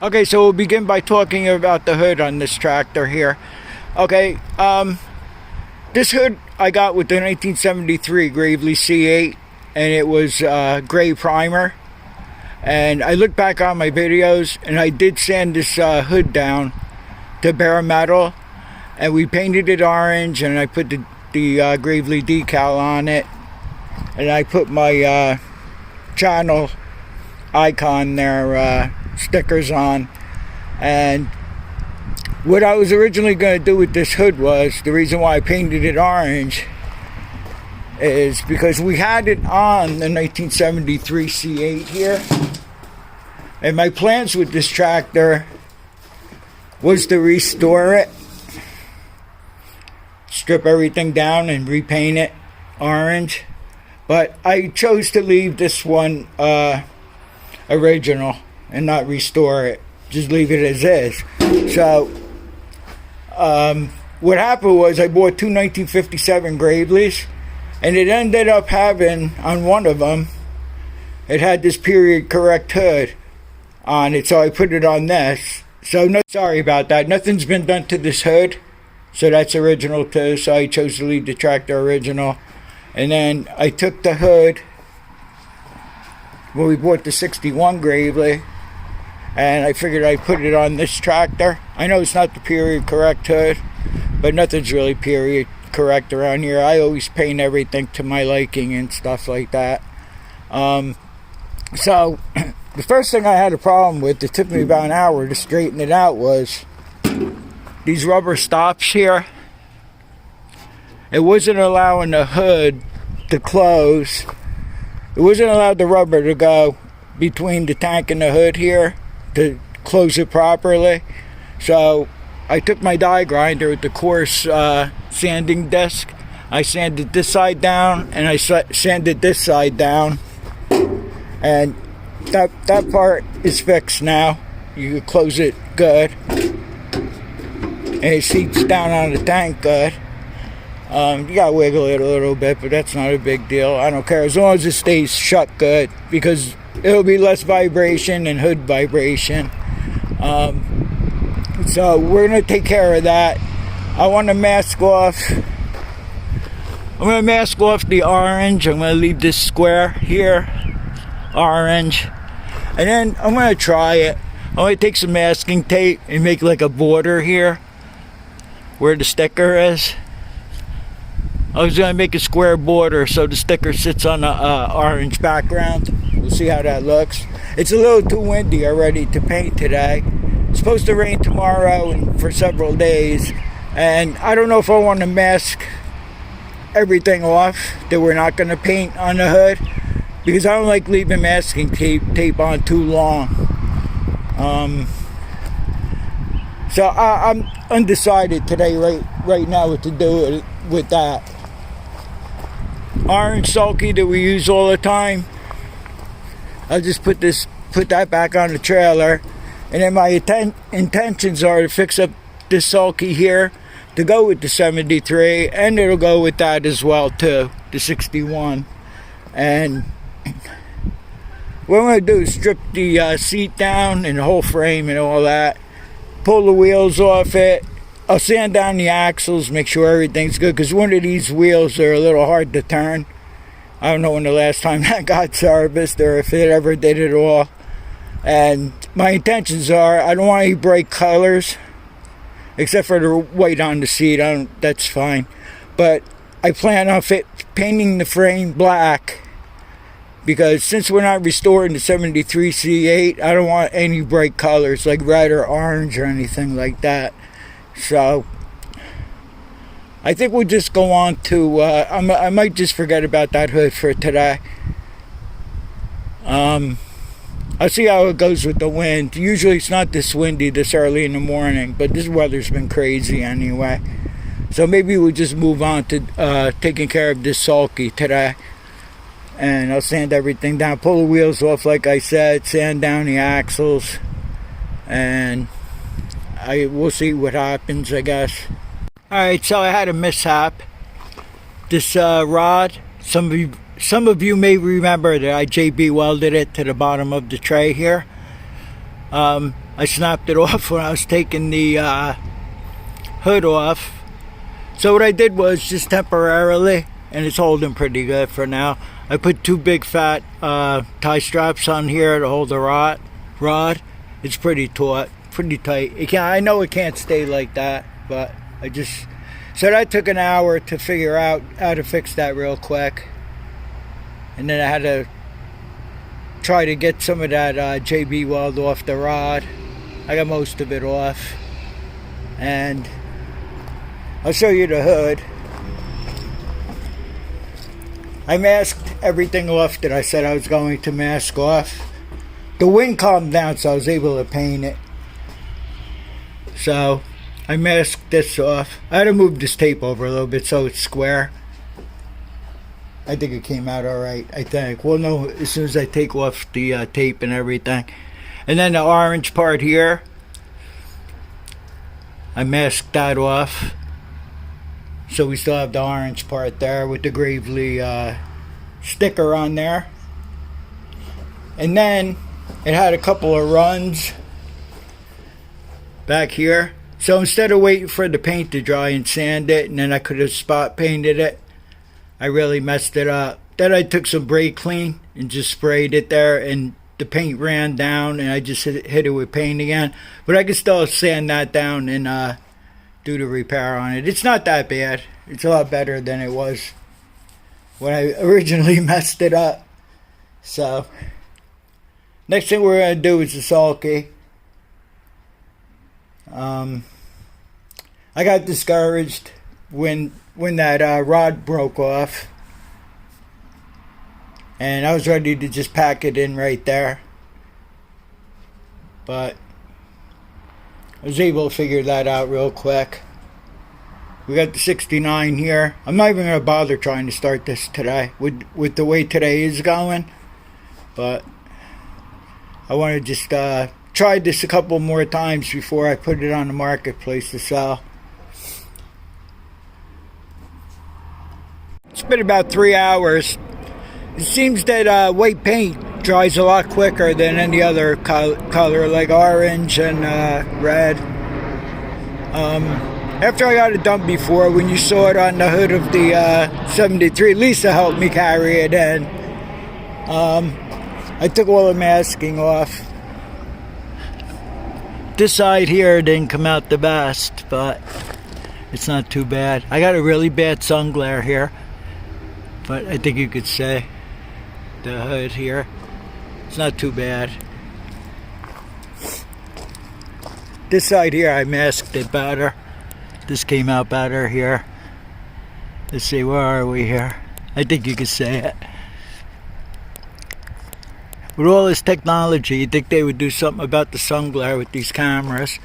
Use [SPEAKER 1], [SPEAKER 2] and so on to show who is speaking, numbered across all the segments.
[SPEAKER 1] Okay, so we'll begin by talking about the hood on this tractor here. Okay, this hood I got with the 1973 Gravely C8, and it was gray primer. And I look back on my videos, and I did sand this hood down to bare metal, and we painted it orange, and I put the Gravely decal on it, and I put my channel icon there, stickers on. And what I was originally going to do with this hood was, the reason why I painted it orange is because we had it on the 1973 C8 here, and my plans with this tractor was to restore it, strip everything down and repaint it orange. But I chose to leave this one original and not restore it, just leave it as is. So what happened was I bought two 1957 Gravely's, and it ended up having, on one of them, it had this period correct hood on it, so I put it on this. So no, sorry about that, nothing's been done to this hood, so that's original too. So I chose to leave the tractor original. And then I took the hood when we bought the 61 Gravely, and I figured I'd put it on this tractor. I know it's not the period correct hood, but nothing's really period correct around here. I always paint everything to my liking and stuff like that. So the first thing I had a problem with, it took me about an hour to straighten it out, was these rubber stops here. It wasn't allowing the hood to close. It wasn't allowed the rubber to go between the tank and the hood here to close it properly. So I took my die grinder with the coarse sanding disc. I sanded this side down, and I sanded this side down, and that part is fixed now. You can close it good, and it seats down on the tank good. You gotta wiggle it a little bit, but that's not a big deal. I don't care as long as it stays shut good, because it'll be less vibration and hood vibration. So we're gonna take care of that. I want to mask off. I'm gonna mask off the orange. I'm gonna leave this square here orange, and then I'm gonna try it. I'm gonna take some masking tape and make like a border here where the sticker is. I was going to make a square border so the sticker sits on the orange background. We'll see how that looks. It's a little too windy already to paint today. It's supposed to rain tomorrow and for several days. And I don't know if I want to mask everything off that we're not going to paint on the hood, because I don't like leaving masking tape on too long. So I'm undecided today right now what to do with that. Orange Sulky that we use all the time, I'll just put that back on the trailer, and then my intentions are to fix up this Sulky here to go with the 73, and it'll go with that as well too, the 61. And what I'm going to do is strip the seat down and the whole frame and all that, pull the wheels off it. I'll sand down the axles, make sure everything's good, because one of these wheels are a little hard to turn. I don't know when the last time that got serviced, or if it ever did at all. And my intentions are, I don't want any bright colors, except for the white on the seat. That's fine. But I plan on painting the frame black, because since we're not restoring the 73 C8, I don't want any bright colors like red or orange or anything like that. So I think we'll just go on to I might just forget about that hood for today. I'll see how it goes with the wind. Usually it's not this windy this early in the morning, but this weather's been crazy anyway. So maybe we'll just move on to taking care of this Sulky today. And I'll sand everything down, pull the wheels off like I said, sand down the axles, and we'll see what happens, I guess. Alright, so I had a mishap. This rod, some of you may remember that I JB welded it to the bottom of the tray here. I snapped it off when I was taking the hood off. So what I did was just temporarily, and it's holding pretty good for now. I put 2 big fat tie straps on here to hold the rod. It's pretty taut, pretty tight. I know it can't stay like that, but so that took an hour to figure out how to fix that real quick. And then I had to try to get some of that JB weld off the rod. I got most of it off. And I'll show you the hood. I masked everything off that I said I was going to mask off. The wind calmed down, so I was able to paint it. So I masked this off. I had to move this tape over a little bit so it's square. I think it came out alright, I think. We'll know as soon as I take off the tape and everything. And then the orange part here, I masked that off. So we still have the orange part there with the Gravely sticker on there. And then it had a couple of runs back here. So instead of waiting for the paint to dry and sand it, and then I could have spot painted it, I really messed it up. Then I took some brake clean and just sprayed it there, and the paint ran down, and I just hit it with paint again. But I can still sand that down and do the repair on it. It's not that bad. It's a lot better than it was when I originally messed it up. So next thing we're going to do is the Sulky. I got discouraged when that rod broke off, and I was ready to just pack it in right there, but I was able to figure that out real quick. We got the 69 here. I'm not even going to bother trying to start this today with the way today is going, but I want to just try this a couple more times before I put it on the marketplace to sell. It's been about 3 hours. It seems that white paint dries a lot quicker than any other color like orange and red. After I got it done before, when you saw it on the hood of the 73, Lisa helped me carry it in. I took all the masking off. This side here didn't come out the best, but it's not too bad. I got a really bad sun glare here, but I think you could say the hood here, it's not too bad. This side here I masked it better. This came out better here. Let's see, where are we here? I think you could say it. With all this technology, you'd think they would do something about the sun glare with these cameras.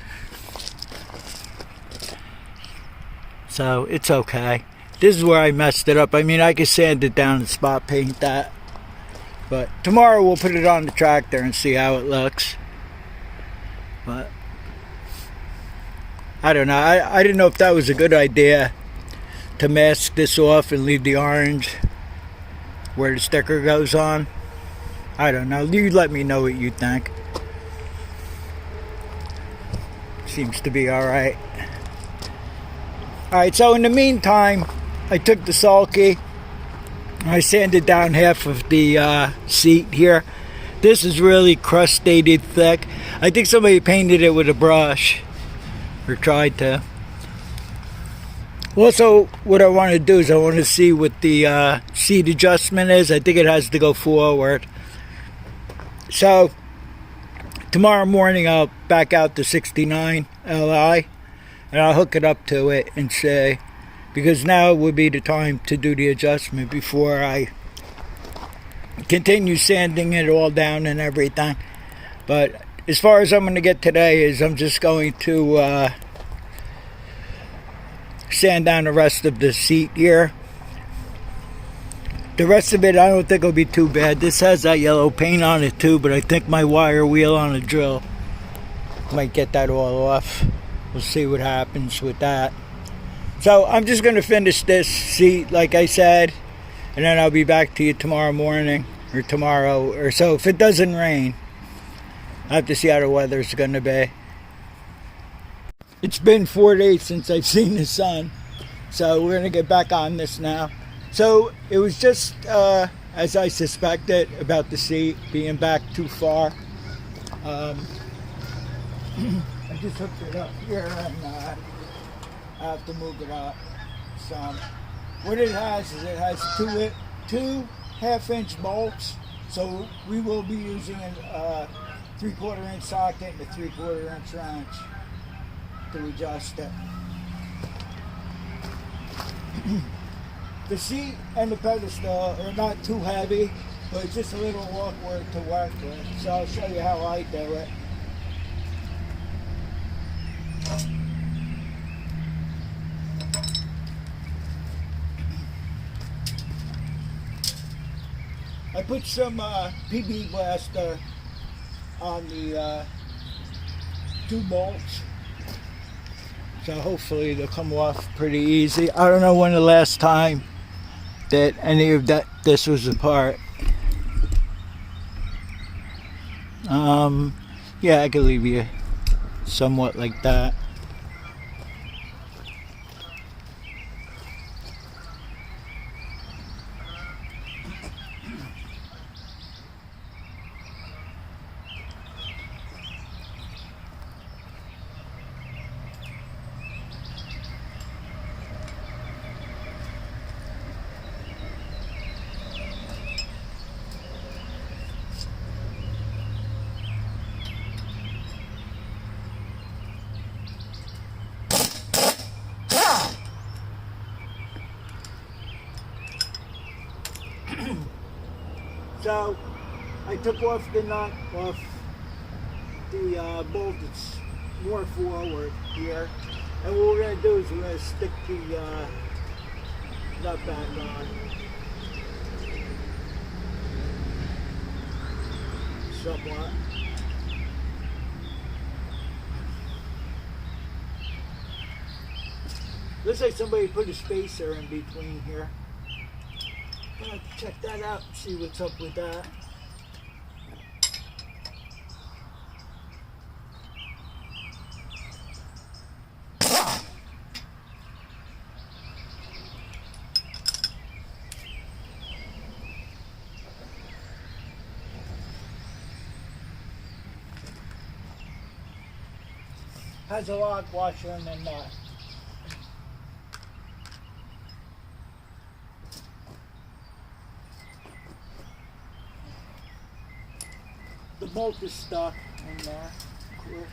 [SPEAKER 1] So it's okay. This is where I messed it up. I mean, I could sand it down and spot paint that. But tomorrow we'll put it on the tractor and see how it looks. But I don't know. I didn't know if that was a good idea to mask this off and leave the orange where the sticker goes on. I don't know. You let me know what you think. Seems to be alright. Alright, so in the meantime, I took the Sulky. I sanded down half of the seat here. This is really crustated thick. I think somebody painted it with a brush. Or tried to. Also, what I want to do is I want to see what the seat adjustment is. I think it has to go forward. So tomorrow morning I'll back out the 69 Li and I'll hook it up to it and say, because now would be the time to do the adjustment before I continue sanding it all down and everything. But as far as I'm going to get today is I'm just going to sand down the rest of the seat here. The rest of it I don't think will be too bad. This has that yellow paint on it too, but I think my wire wheel on a drill might get that all off. We'll see what happens with that. So I'm just going to finish this seat like I said, and then I'll be back to you tomorrow morning or tomorrow or so if it doesn't rain. I have to see how the weather's going to be. It's been 4 days since I've seen the sun, so we're going to get back on this now. So it was just as I suspected about the seat being back too far. I just hooked it up here and I have to move it up some. What it has is it has two half-inch bolts, so we will be using a 3/4 inch socket and a 3/4 inch wrench to adjust it. The seat and the pedestal are not too heavy, but it's just a little awkward to work with. So I'll show you how I do it. I put some PB blaster on the two bolts, so hopefully they'll come off pretty easy. I don't know when the last time that any of this was apart. Yeah, I could leave you somewhat like that. So I took off the nut off the bolt that's more forward here, and what we're going to do is we're going to stick the nut back on. Somewhat. Looks like somebody put a spacer in between here. I'll have to check that out and see what's up with that. Has a lock washer and then nut. The bolt is stuck in there, of course.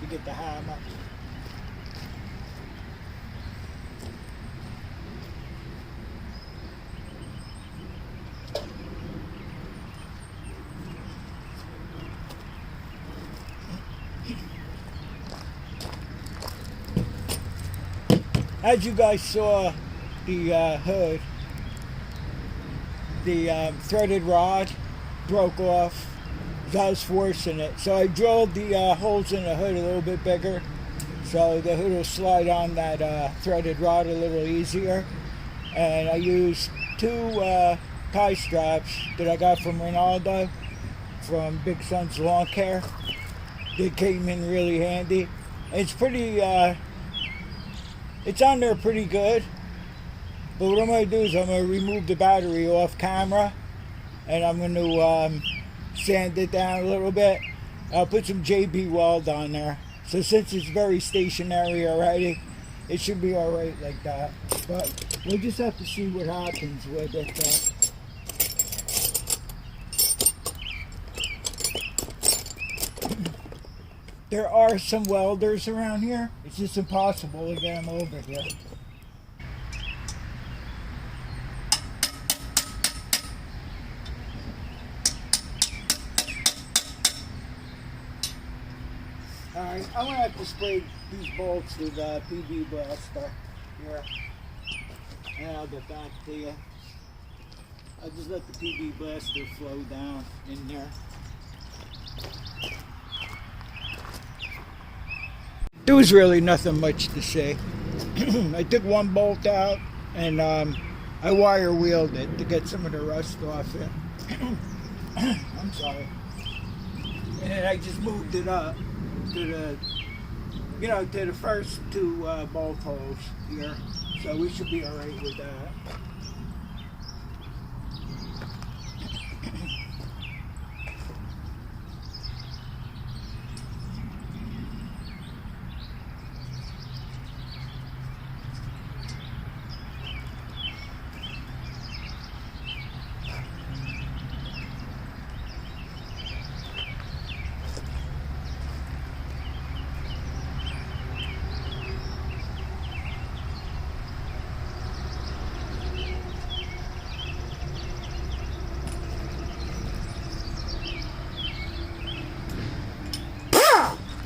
[SPEAKER 1] You get the hammer. As you guys saw, the hood, the threaded rod broke off as I was forcing it. So I drilled the holes in the hood a little bit bigger, so the hood will slide on that threaded rod a little easier. And I used two tie straps that I got from Ronaldo from Big Son's Lawn Care. They came in really handy. It's pretty, it's on there pretty good. But what I'm going to do is I'm going to remove the battery off camera, and I'm going to sand it down a little bit. I'll put some JB Weld on there. So since it's very stationary already, it should be alright like that. But we'll just have to see what happens with it. There are some welders around here. It's just impossible to get them over here. Alright, I'm going to have to spray these bolts with PB blaster. here, and I'll get back to you. I'll just let the PB blaster flow down in there. There was really nothing much to say. I took one bolt out and I wire wheeled it to get some of the rust off it. I'm sorry. And then I just moved it up to the first two bolt holes here. So we should be all right with that.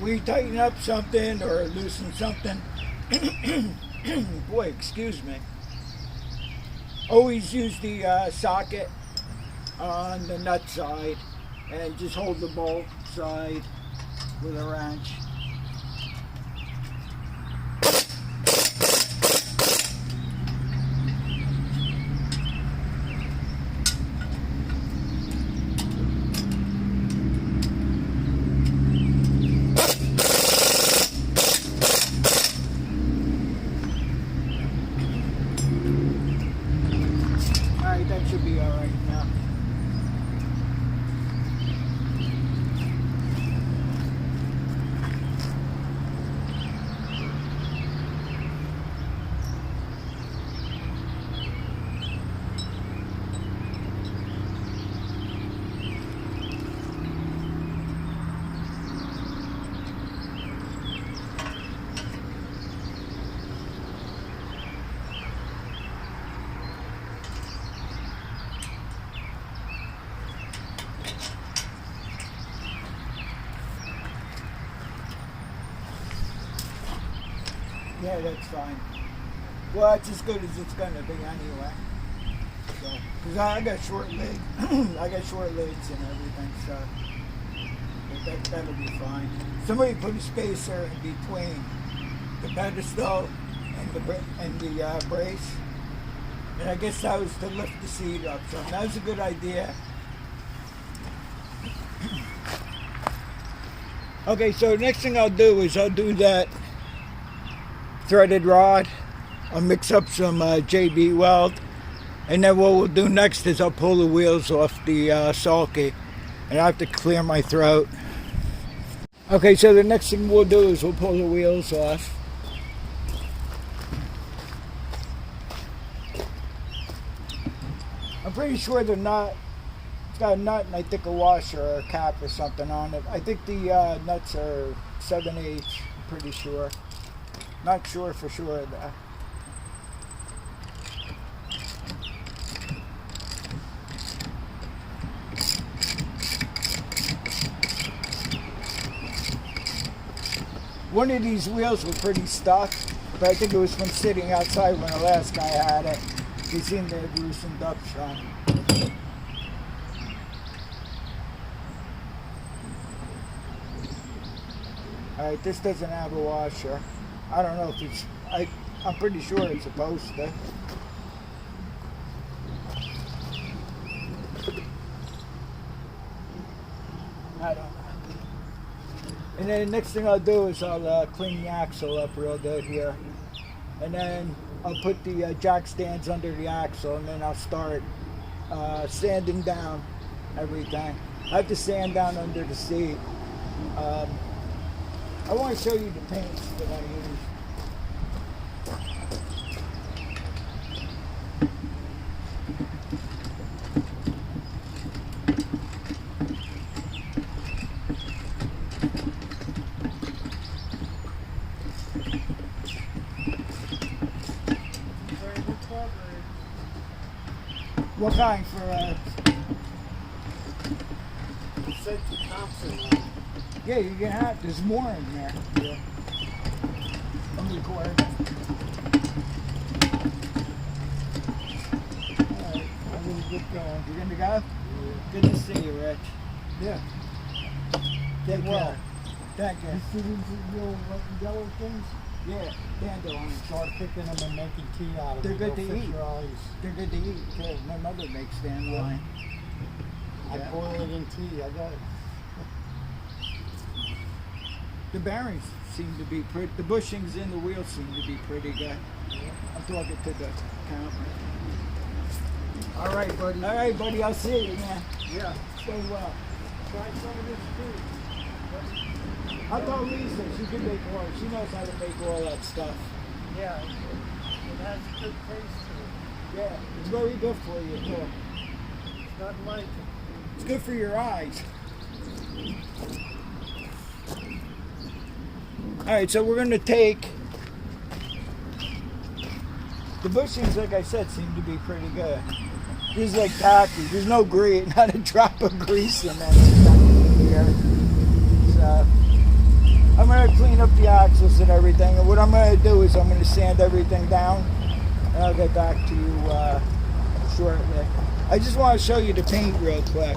[SPEAKER 1] We tighten up something or loosen something. Boy, excuse me. Always use the socket on the nut side and just hold the bolt side with a wrench. That should be all right now. Yeah, that's fine. Well, it's as good as it's going to be anyway. So, because I got short legs. I got short legs and everything, so that'll be fine. Somebody put a spacer in between the pedestal and the brace. And I guess that was to lift the seat up. So that was a good idea. Okay, so next thing I'll do is I'll do that threaded rod. I'll mix up some JB weld, and then what we'll do next is I'll pull the wheels off the Sulky, and I have to clear my throat. Okay, so the next thing we'll do is we'll pull the wheels off. I'm pretty sure the nut, it's got a nut and I think a washer or a cap or something on it. I think the nuts are 7/8, I'm pretty sure. Not sure for sure of that. One of these wheels was pretty stuck, but I think it was from sitting outside when the last guy had it. He seemed to have loosened up some. Alright, this doesn't have a washer. I don't know if it's, I'm pretty sure it's supposed to. I don't know. And then the next thing I'll do is I'll clean the axle up real good here. And then I'll put the jack stands under the axle, and then I'll start sanding down everything. I have to sand down under the seat. I want to show you the paints that I use. What kind for
[SPEAKER 2] Sulky Thompson.
[SPEAKER 1] Yeah, you can have. There's more in there. Yeah. I'm recording.
[SPEAKER 2] get going.
[SPEAKER 1] You gonna go? Good to see you, Rich.
[SPEAKER 2] Yeah.
[SPEAKER 1] Get well. Thank
[SPEAKER 2] You
[SPEAKER 1] you.
[SPEAKER 2] see these little yellow things?
[SPEAKER 1] Yeah, dandelions.
[SPEAKER 2] Start picking them and making tea out of
[SPEAKER 1] They're
[SPEAKER 2] them.
[SPEAKER 1] good to
[SPEAKER 2] They'll fix
[SPEAKER 1] eat.
[SPEAKER 2] your eyes.
[SPEAKER 1] They're good to eat too. My mother makes dandelion.
[SPEAKER 2] I
[SPEAKER 1] Yeah.
[SPEAKER 2] boil it in tea. I got it.
[SPEAKER 1] The bearings seem to be pretty. The bushings in the wheels seem to be pretty good. I'm talking to the camera.
[SPEAKER 2] All right, buddy.
[SPEAKER 1] All right, buddy. I'll see you, man.
[SPEAKER 2] Yeah.
[SPEAKER 1] Stay well.
[SPEAKER 2] Try some of this tea.
[SPEAKER 1] I told Lisa she can make all. She knows how to make all that stuff.
[SPEAKER 2] Yeah. It has a good taste to it.
[SPEAKER 1] Yeah, it's very good for you too.
[SPEAKER 2] It's not like it.
[SPEAKER 1] It's good for your eyes. All right, so we're going to take the bushings. Like I said, seem to be pretty good. This is like tacky. There's no grease, not a drop of grease in anything here. So I'm going to clean up the axles and everything. And what I'm going to do is I'm going to sand everything down, and I'll get back to you shortly. I just want to show you the paint real quick.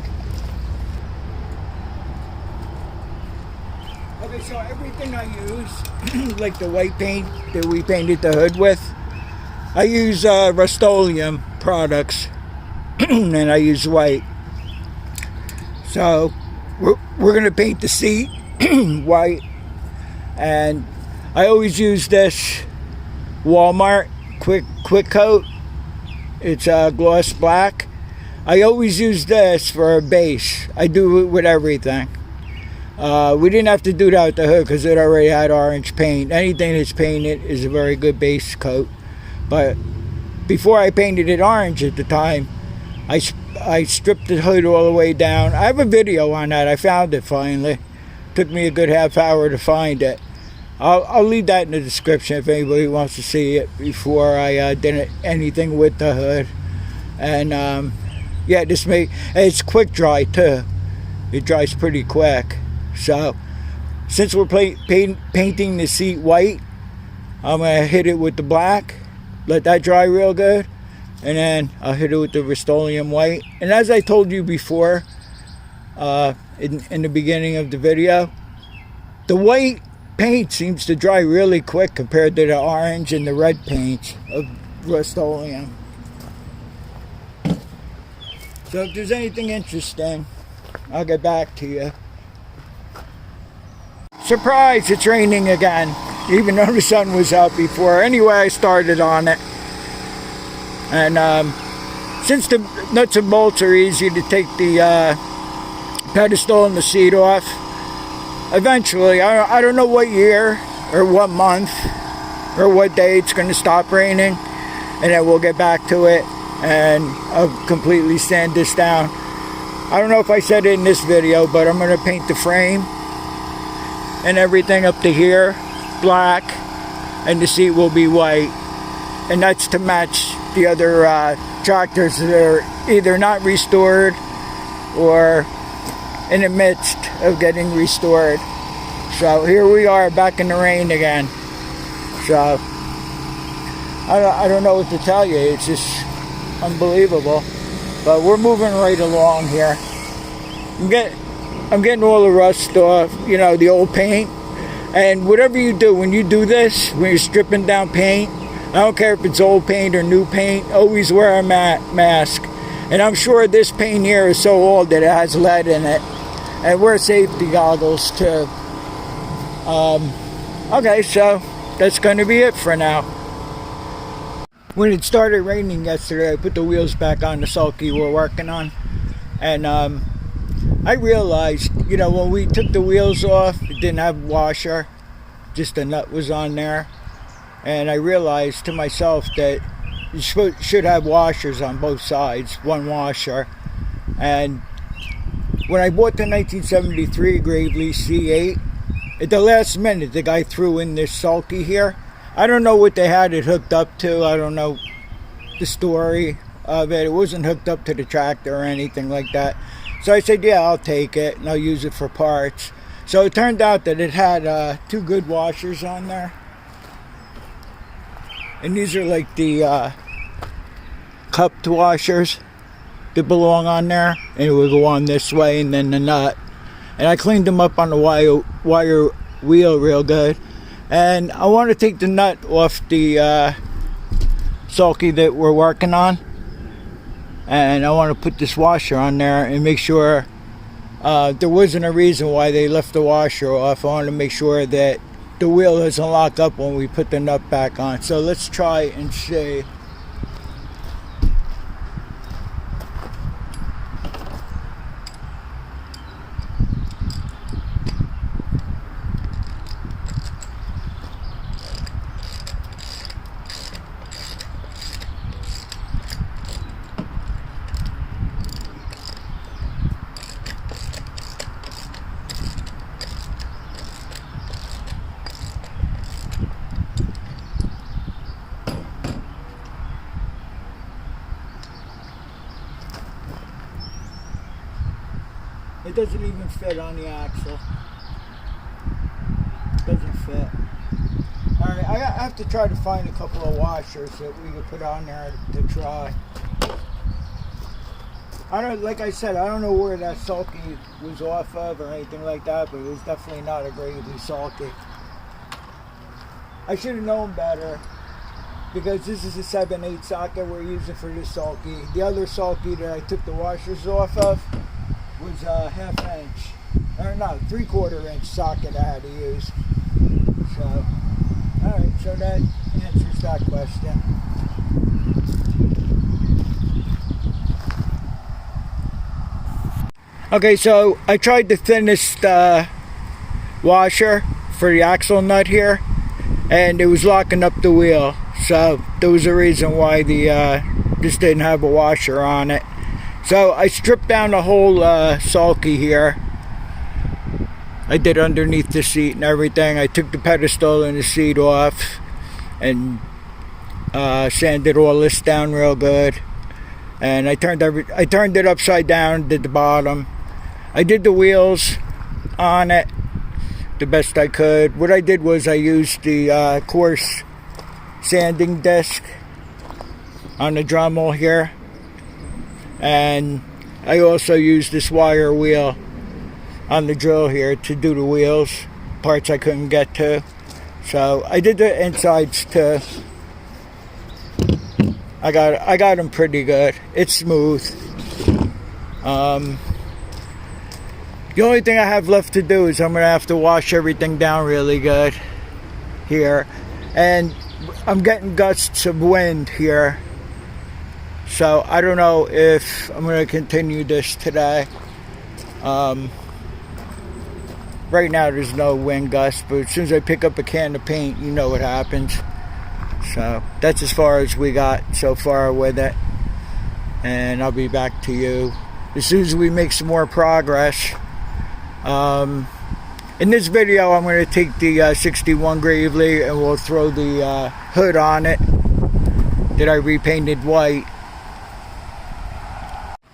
[SPEAKER 1] Okay, so everything I use, like the white paint that we painted the hood with, I use Rust-Oleum products, and I use white. So we're gonna paint the seat white, and I always use this Walmart quick coat. It's gloss black. I always use this for a base. I do it with everything. We didn't have to do that with the hood because it already had orange paint. Anything that's painted is a very good base coat. But before I painted it orange at the time, I stripped the hood all the way down. I have a video on that. I found it finally. Took me a good half hour to find it. I'll leave that in the description if anybody wants to see it before I did anything with the hood. And yeah, it's quick dry too. It dries pretty quick. So since we're painting the seat white, I'm going to hit it with the black, let that dry real good, and then I'll hit it with the Rust-Oleum white. And as I told you before in the beginning of the video, the white paint seems to dry really quick compared to the orange and the red paint of Rust-Oleum. So if there's anything interesting, I'll get back to you. Surprise, it's raining again, even though the sun was out before. Anyway, I started on it. And since the nuts and bolts are easy to take the pedestal and the seat off, eventually, I don't know what year or what month or what day it's going to stop raining, and then we'll get back to it and I'll completely sand this down. I don't know if I said it in this video, but I'm going to paint the frame and everything up to here black, and the seat will be white, and that's to match the other tractors that are either not restored or in the midst of getting restored. So here we are back in the rain again. So I don't know what to tell you. It's just unbelievable, but we're moving right along here. I'm getting all the rust off, you know, the old paint. And whatever you do, when you do this, when you're stripping down paint, I don't care if it's old paint or new paint, always wear a mask. And I'm sure this paint here is so old that it has lead in it. And wear safety goggles too. Okay, so that's going to be it for now. When it started raining yesterday, I put the wheels back on the Sulky we're working on. And I realized, you know, when we took the wheels off, it didn't have a washer, just a nut was on there. And I realized to myself that you should have washers on both sides, one washer. And when I bought the 1973 Gravely C8, at the last minute, the guy threw in this Sulky here. I don't know what they had it hooked up to. I don't know the story of it. It wasn't hooked up to the tractor or anything like that. So I said, yeah, I'll take it and I'll use it for parts. So it turned out that it had two good washers on there. And these are like the cupped washers. that belong on there, and it would go on this way, and then the nut. And I cleaned them up on the wire wheel real good. And I want to take the nut off the Sulky that we're working on, and I want to put this washer on there and make sure there wasn't a reason why they left the washer off. I want to make sure that the wheel doesn't lock up when we put the nut back on. So let's try and see. It doesn't even fit on the axle. It doesn't fit. Alright, I have to try to find a couple of washers that we could put on there to try. I don't, like I said, I don't know where that Sulky was off of or anything like that, but it was definitely not a gravely Sulky. I should have known better, because this is a 7/8 socket we're using for this Sulky. The other Sulky that I took the washers off of was a 1/2 inch, or no, 3/4 inch socket I had to use. So, alright, so that answers that question. Okay, so I tried the thinnest washer for the axle nut here, and it was locking up the wheel. So there was a reason why the this didn't have a washer on it. So I stripped down the whole Sulky here. I did underneath the seat and everything. I took the pedestal and the seat off and sanded all this down real good. And I turned it upside down, did the bottom. I did the wheels on it the best I could. What I did was I used the coarse sanding disc on the Dremel here. And I also used this wire wheel on the drill here to do the wheels, parts I couldn't get to. So I did the insides too. I got them pretty good. It's smooth. The only thing I have left to do is I'm gonna have to wash everything down really good here, and I'm getting gusts of wind here. So I don't know if I'm going to continue this today. Right now there's no wind gust, but as soon as I pick up a can of paint, you know what happens. So that's as far as we got so far with it. And I'll be back to you as soon as we make some more progress. In this video I'm going to take the 61 Gravely and we'll throw the hood on it that I repainted white.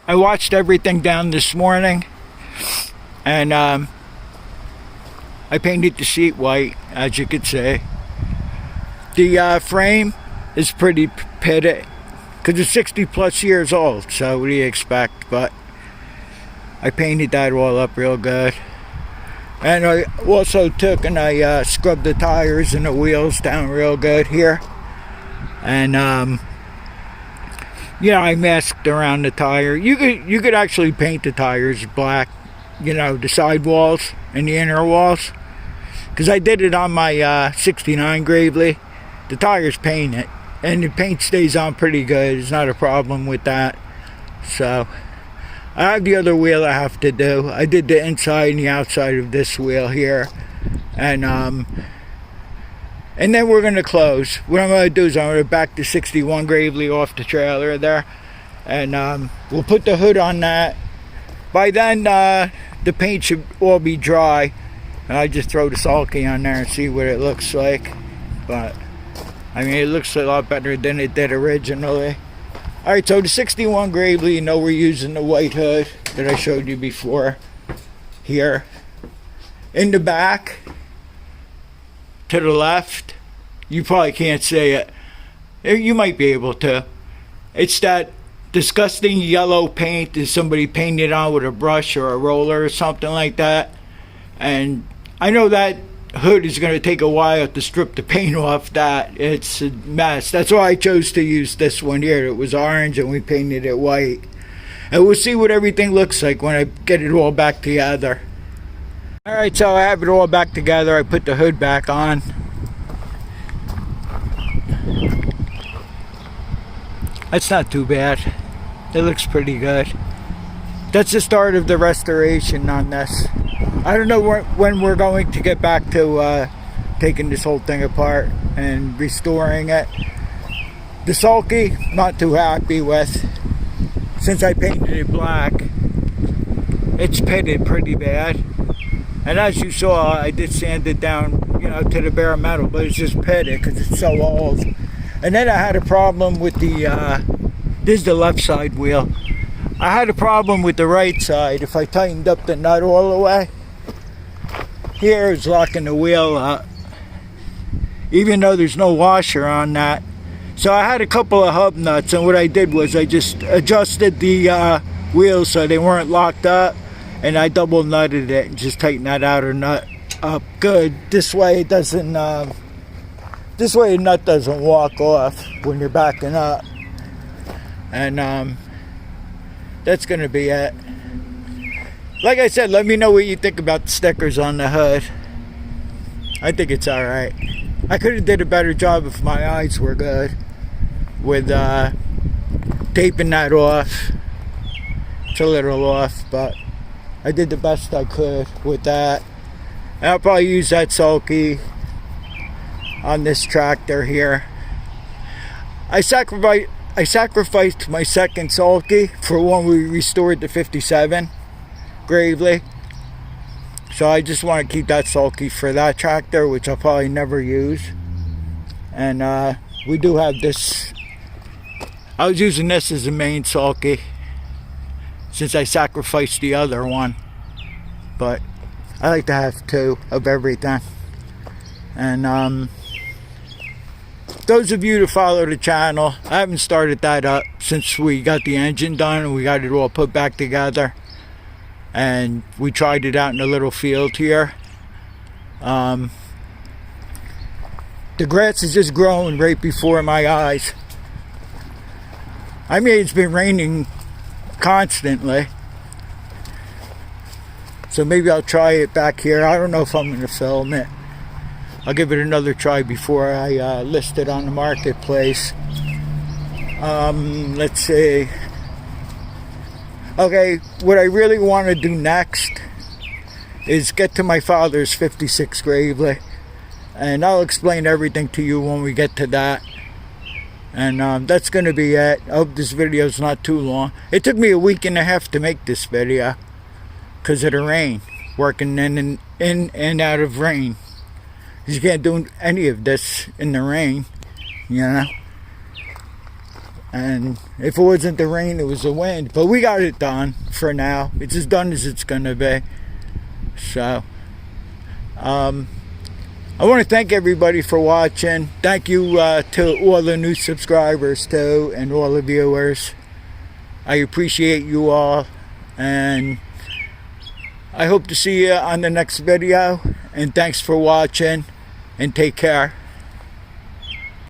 [SPEAKER 1] I watched everything down this morning, and I painted the seat white, as you could see. The frame is pretty pitted because it's 60 plus years old, so what do you expect? But I painted that all up real good, and I also took and I scrubbed the tires and the wheels down real good here, and yeah, I masked around the tire. You could actually paint the tires black, you know, the sidewalls and the inner walls, because I did it on my 69 Gravely. The tires paint it, and the paint stays on pretty good. It's not a problem with that. So I have the other wheel I have to do. I did the inside and the outside of this wheel here, and then we're going to close. What I'm going to do is I'm going to back the 61 Gravely off the trailer there, and we'll put the hood on that. By then the paint should all be dry, and I just throw the Sulky on there and see what it looks like. But I mean, it looks a lot better than it did originally. Alright, so the 61 Gravely, you know, we're using the white hood that I showed you before here. In the back to the left, you probably can't see it. You might be able to. It's that disgusting yellow paint that somebody painted on with a brush or a roller or something like that. And I know that hood is going to take a while to strip the paint off that. It's a mess. That's why I chose to use this one here. It was orange and we painted it white. And we'll see what everything looks like when I get it all back together. Alright, so I have it all back together. I put the hood back on. That's not too bad. It looks pretty good. That's the start of the restoration on this. I don't know when we're going to get back to taking this whole thing apart and restoring it. The Sulky, not too happy with. Since I painted it black, it's pitted pretty bad. And as you saw, I did sand it down, you know, to the bare metal, but it's just pitted because it's so old. And then I had a problem with the, this is the left side wheel. I had a problem with the right side. If I tightened up the nut all the way, here it's locking the wheel up, even though there's no washer on that. So I had a couple of hub nuts, and what I did was I just adjusted the wheels so they weren't locked up, and I double nutted it and just tightened that outer nut up good. This way it doesn't, this way the nut doesn't walk off when you're backing up. And that's gonna be it. Like I said, let me know what you think about the stickers on the hood. I think it's alright. I could have did a better job if my eyes were good with taping that off. It's a little off, but I did the best I could with that. And I'll probably use that Sulky on this tractor here. I sacrificed my second Sulky for one we restored to 57 Gravely. So I just want to keep that Sulky for that tractor, which I'll probably never use. And we do have this. I was using this as the main Sulky since I sacrificed the other one. But I like to have two of everything. And those of you that follow the channel, I haven't started that up since we got the engine done and we got it all put back together. And we tried it out in a little field here. The grass is just growing right before my eyes. I mean, it's been raining constantly. So maybe I'll try it back here. I don't know if I'm going to film it. I'll give it another try before I list it on the marketplace. Let's see. Okay, what I really want to do next is get to my father's 56 Gravely. And I'll explain everything to you when we get to that. And that's going to be it. I hope this video is not too long. It took me a week and a half to make this video because of the rain. Working in and out of rain. You can't do any of this in the rain, you know. And if it wasn't the rain, it was the wind. But we got it done for now. It's as done as it's going to be. So, I want to thank everybody for watching. Thank you to all the new subscribers too, and all the viewers. I appreciate you all. And I hope to see you on the next video. And thanks for watching. And take care.